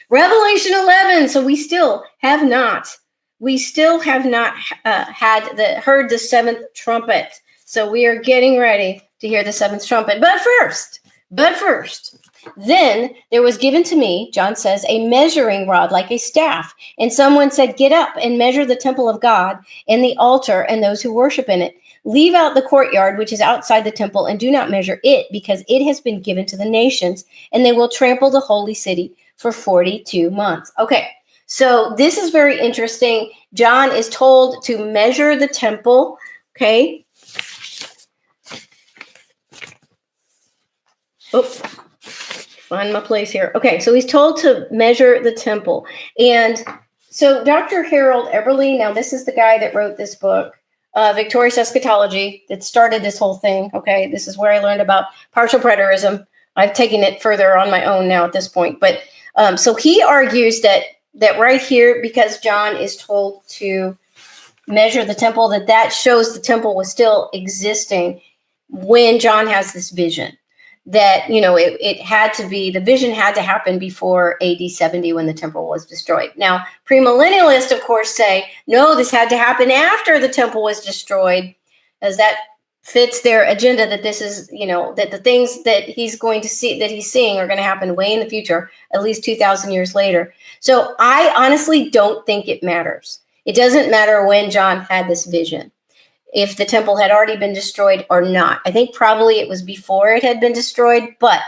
Revelation 11. So we still have not heard the seventh trumpet. So we are getting ready to hear the seventh trumpet. But first, then there was given to me, John says, a measuring rod like a staff. And someone said, get up and measure the temple of God and the altar and those who worship in it. Leave out the courtyard, which is outside the temple, and do not measure it, because it has been given to the nations, and they will trample the holy city for 42 months. Okay, so this is very interesting. John is told to measure the temple, okay? Find my place here. Okay, so he's told to measure the temple. And so Dr. Harold Eberle, now this is the guy that wrote this book, Victorious Eschatology, that started this whole thing. Okay, this is where I learned about partial preterism. I've taken it further on my own now at this point. But so he argues that right here, because John is told to measure the temple, that shows the temple was still existing when John has this vision. That, it had to be, the vision had to happen before AD 70 when the temple was destroyed. Now, premillennialists, of course, say, no, this had to happen after the temple was destroyed, as that fits their agenda, that this is, that the things that he's going to see, that he's seeing, are going to happen way in the future, at least 2,000 years later. So I honestly don't think it matters. It doesn't matter when John had this vision, if the temple had already been destroyed or not. I think probably it was before it had been destroyed, but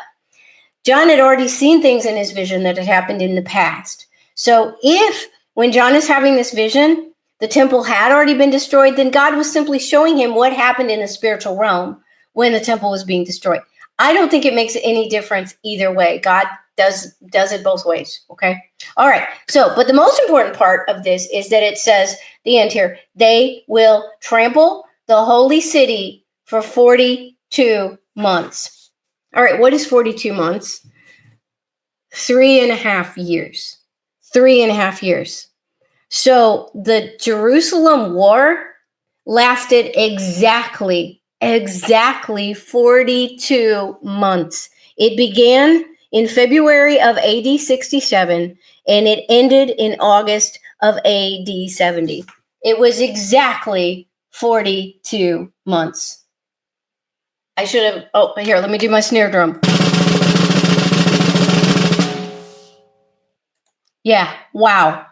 John had already seen things in his vision that had happened in the past. So if, when John is having this vision, the temple had already been destroyed, then God was simply showing him what happened in the spiritual realm when the temple was being destroyed. I don't think it makes any difference either way. God does it both ways, okay? All right, so, but the most important part of this is that it says, the end here, they will trample the holy city for 42 months. All right, what is 42 months? 3.5 years. 3.5 years. So the Jerusalem war lasted exactly 42 months. It began in February of AD 67, and it ended in August of AD 70. It was exactly 42 months. I should have, here, let me do my snare drum. Yeah, wow.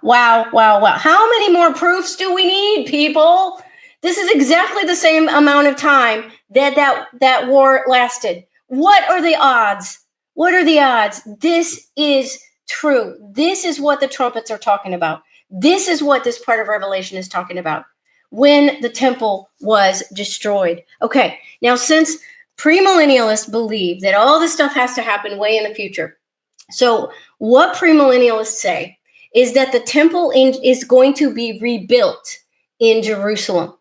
How many more proofs do we need, people? This is exactly the same amount of time that war lasted. What are the odds? This is true. This is what the trumpets are talking about. This is what this part of Revelation is talking about, when the temple was destroyed. Okay, now since premillennialists believe that all this stuff has to happen way in the future, so what premillennialists say is that the temple is going to be rebuilt in Jerusalem.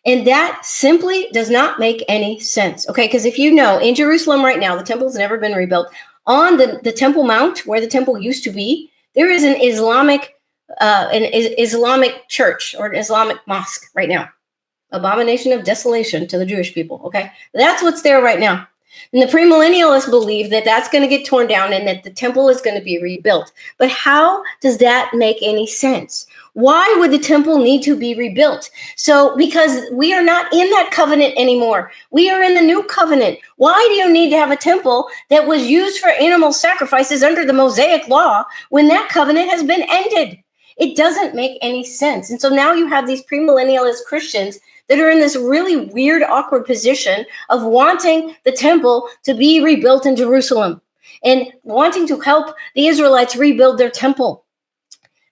And that simply does not make any sense, okay? Because if you know, in Jerusalem right now, the temple's never been rebuilt. On the Temple Mount, where the temple used to be, there is an Islamic church or an Islamic mosque right now. Abomination of desolation to the Jewish people, okay? That's what's there right now. And the premillennialists believe that that's going to get torn down and that the temple is going to be rebuilt. But how does that make any sense? Why would the temple need to be rebuilt? So, because we are not in that covenant anymore. We are in the new covenant. Why do you need to have a temple that was used for animal sacrifices under the Mosaic law when that covenant has been ended? It doesn't make any sense. And so now you have these premillennialist Christians that are in this really weird, awkward position of wanting the temple to be rebuilt in Jerusalem and wanting to help the Israelites rebuild their temple.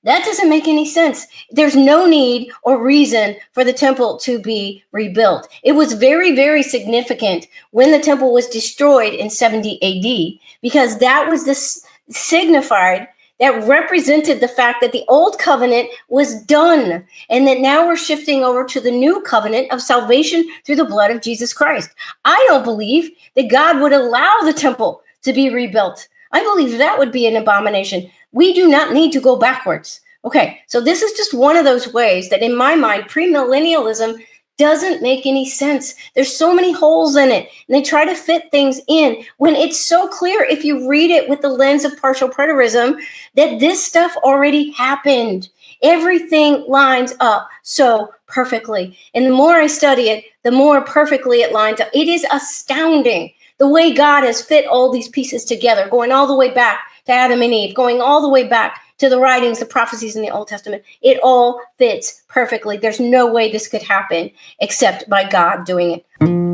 That doesn't make any sense. There's no need or reason for the temple to be rebuilt. It was very, very significant when the temple was destroyed in 70 AD, because that was this signified, that represented the fact that the old covenant was done and that now we're shifting over to the new covenant of salvation through the blood of Jesus Christ. I don't believe that God would allow the temple to be rebuilt. I believe that would be an abomination. We do not need to go backwards. Okay, so this is just one of those ways that in my mind, premillennialism doesn't make any sense. There's so many holes in it, and they try to fit things in when it's so clear, if you read it with the lens of partial preterism, that this stuff already happened. Everything lines up so perfectly. And the more I study it, the more perfectly it lines up. It is astounding the way God has fit all these pieces together, going all the way back to Adam and Eve, going all the way back to the writings, the prophecies in the Old Testament. It all fits perfectly. There's no way this could happen except by God doing it.